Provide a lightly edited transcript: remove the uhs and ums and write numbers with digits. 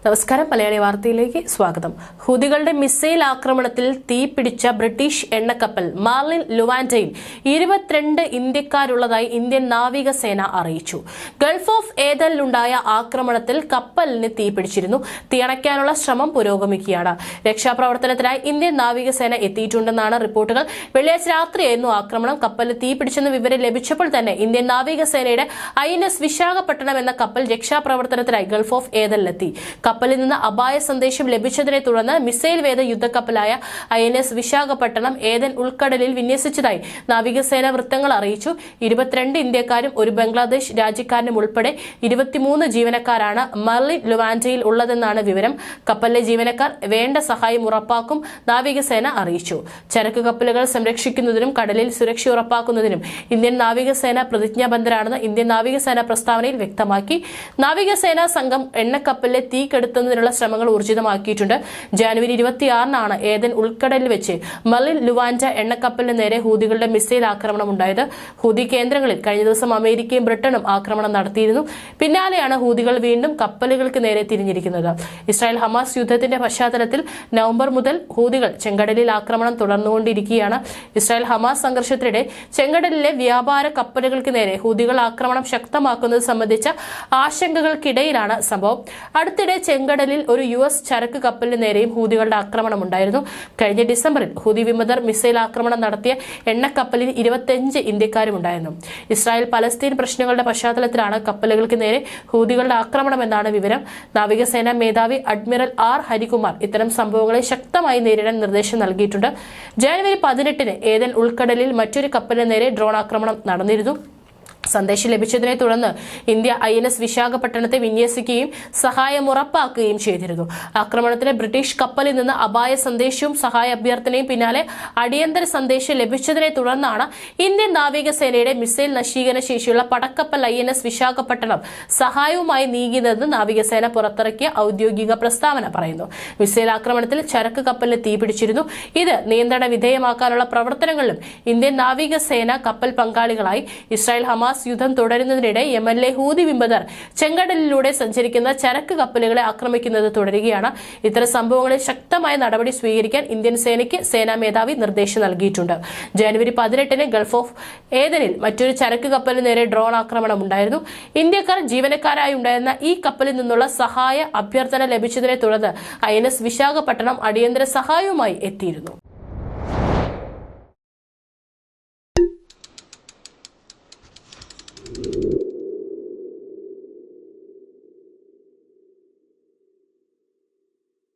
നമസ്കാരം, മലയാളി വാർത്തയിലേക്ക് സ്വാഗതം. ഹൂതികളുടെ മിസൈൽ ആക്രമണത്തിൽ തീപിടിച്ച ബ്രിട്ടീഷ് എണ്ണക്കപ്പൽ മാർലിൻ ലുവാൻഡയിൽ 22 ഇന്ത്യക്കാരുള്ളതായി ഇന്ത്യൻ നാവികസേന അറിയിച്ചു. ഗൾഫ് ഓഫ് ഏദനിലുണ്ടായ ആക്രമണത്തിൽ കപ്പലിന് തീപിടിച്ചിരുന്നു. തീയണയ്ക്കാനുള്ള ശ്രമം പുരോഗമിക്കുകയാണ്. രക്ഷാപ്രവർത്തനത്തിനായി ഇന്ത്യൻ നാവികസേന എത്തിയിട്ടുണ്ടെന്നാണ് റിപ്പോർട്ടുകൾ. വെള്ളിയാഴ്ച രാത്രിയായിരുന്നു ആക്രമണം. കപ്പലിന് തീപിടിച്ചെന്ന വിവരം ലഭിച്ചപ്പോൾ തന്നെ ഇന്ത്യൻ നാവികസേനയുടെ INS വിശാഖപട്ടണം എന്ന കപ്പൽ രക്ഷാപ്രവർത്തനത്തിനായി ഗൾഫ് ഓഫ് ഏദനിലെത്തി. കപ്പലിൽ നിന്ന് അപായ സന്ദേശം ലഭിച്ചതിനെ തുടർന്ന് മിസൈൽ വേദ യുദ്ധക്കപ്പലായ INS വിശാഖപട്ടണം ഏദൻ ഉൾക്കടലിൽ വിന്യസിച്ചതായി നാവികസേന വൃത്തങ്ങൾ അറിയിച്ചു. 22 ഇന്ത്യക്കാരും ഒരു ബംഗ്ലാദേശ് രാജ്യക്കാരനും ഉൾപ്പെടെ 23 ജീവനക്കാരാണ് മർലിൻ ലുവാൻഡയിൽ ഉള്ളതെന്നാണ് വിവരം. കപ്പലിലെ ജീവനക്കാർ വേണ്ട സഹായം ഉറപ്പാക്കും നാവികസേന അറിയിച്ചു. ചരക്ക് കപ്പലുകൾ സംരക്ഷിക്കുന്നതിനും കടലിൽ സുരക്ഷ ഉറപ്പാക്കുന്നതിനും ഇന്ത്യൻ നാവികസേന പ്രതിജ്ഞാബദ്ധരാണെന്ന് ഇന്ത്യൻ നാവികസേന പ്രസ്താവനയിൽ വ്യക്തമാക്കി. നാവികസേനാ സംഘം എണ്ണക്കപ്പലിലെ തീ കെടുത്തുന്നതിനുള്ള ശ്രമങ്ങൾ ഊർജിതമാക്കിയിട്ടുണ്ട്. ജനുവരി 26-നാണ് ഏദൻ ഉൾക്കടലിൽ വെച്ച് മർലിൻ ലുവാൻഡ എണ്ണക്കപ്പലിന് നേരെ ഹൂതികളുടെ മിസൈൽ ആക്രമണം ഉണ്ടായത്. ഹൂതി കേന്ദ്രങ്ങളിൽ കഴിഞ്ഞ ദിവസം അമേരിക്കയും ബ്രിട്ടനും ആക്രമണം നടത്തിയിരുന്നു. പിന്നാലെയാണ് ഹൂതികൾ വീണ്ടും കപ്പലുകൾക്ക് നേരെ തിരിഞ്ഞിരിക്കുന്നത്. ഇസ്രായേൽ ഹമാസ് യുദ്ധത്തിന്റെ പശ്ചാത്തലത്തിൽ നവംബർ മുതൽ ഹൂതികൾ ചെങ്കടലിൽ ആക്രമണം തുടർന്നുകൊണ്ടിരിക്കുകയാണ്. ഇസ്രായേൽ ഹമാസ് സംഘർഷത്തിനിടെ ചെങ്കടലിലെ വ്യാപാര കപ്പലുകൾക്ക് നേരെ ഹൂതികൾ ആക്രമണം ശക്തമാക്കുന്നത് സംബന്ധിച്ച ആശങ്കകൾക്കിടയിലാണ് സംഭവം. അടുത്തിടെ ചെങ്കടലിൽ ഒരു US ചരക്ക് കപ്പലിന് നേരെയും ഹൂതികളുടെ ആക്രമണമുണ്ടായിരുന്നു. കഴിഞ്ഞ ഡിസംബറിൽ ഹൂതി വിമതർ മിസൈൽ ആക്രമണം നടത്തിയ എണ്ണക്കപ്പലിൽ 25 ഇന്ത്യക്കാരുമുണ്ടായിരുന്നു. ഇസ്രായേൽ പലസ്തീൻ പ്രശ്നങ്ങളുടെ പശ്ചാത്തലത്തിലാണ് കപ്പലുകൾക്ക് നേരെ ഹൂതികളുടെ ആക്രമണമെന്നാണ് വിവരം. നാവികസേനാ മേധാവി അഡ്മിറൽ R. ഹരികുമാർ ഇത്തരം സംഭവങ്ങളെ ശക്തമായി നേരിടാൻ നിർദ്ദേശം നൽകിയിട്ടുണ്ട്. ജനുവരി 18-ന് ഏദൻ ഉൾക്കടലിൽ മറ്റൊരു കപ്പലിന് നേരെ ഡ്രോൺ ആക്രമണം നടന്നിരുന്നു. സന്ദേശം ലഭിച്ചതിനെ തുടർന്ന് ഇന്ത്യ INS വിശാഖപട്ടണത്തെ വിന്യസിക്കുകയും സഹായം ഉറപ്പാക്കുകയും ചെയ്തിരുന്നു. ആക്രമണത്തിന് ബ്രിട്ടീഷ് കപ്പലിൽ നിന്ന് അപായ സന്ദേശവും സഹായ അഭ്യർത്ഥനയും പിന്നാലെ അടിയന്തര സന്ദേശം ലഭിച്ചതിനെ തുടർന്നാണ് ഇന്ത്യൻ നാവികസേനയുടെ മിസൈൽ നശീകരണ ശേഷിയുള്ള പടക്കപ്പൽ INS വിശാഖപട്ടണം സഹായവുമായി നീങ്ങിയതെന്ന് നാവികസേന പുറത്തിറക്കിയ ഔദ്യോഗിക പ്രസ്താവന പറയുന്നു. മിസൈൽ ആക്രമണത്തിൽ ചരക്ക് കപ്പലിന് തീപിടിച്ചിരുന്നു. ഇത് നിയന്ത്രണ വിധേയമാക്കാനുള്ള പ്രവർത്തനങ്ങളിലും ഇന്ത്യൻ നാവികസേന കപ്പൽ പങ്കാളികളായി. ഇസ്രായേൽ ഹമാസ് യുദ്ധം തുടരുന്നതിനിടെ യമനിലെ ഹൂതി വിമതർ ചെങ്കടലിലൂടെ സഞ്ചരിക്കുന്ന ചരക്ക് കപ്പലുകളെ ആക്രമിക്കുന്നത് തുടരുകയാണ്. ഇത്തരം സംഭവങ്ങളിൽ ശക്തമായ നടപടി സ്വീകരിക്കാൻ ഇന്ത്യൻ സേനയ്ക്ക് സേനാ മേധാവി നിർദ്ദേശം നൽകിയിട്ടുണ്ട്. ജനുവരി 18-ന് ഗൾഫ് ഓഫ് ഏദനിൽ മറ്റൊരു ചരക്ക് കപ്പലിന് നേരെ ഡ്രോൺ ആക്രമണം ഉണ്ടായിരുന്നു. ഇന്ത്യക്കാർ ജീവനക്കാരായി ഉണ്ടായിരുന്ന ഈ കപ്പലിൽ നിന്നുള്ള സഹായ അഭ്യർത്ഥന ലഭിച്ചതിനെ തുടർന്ന് INS വിശാഖപട്ടണം അടിയന്തര സഹായവുമായി എത്തിയിരുന്നു.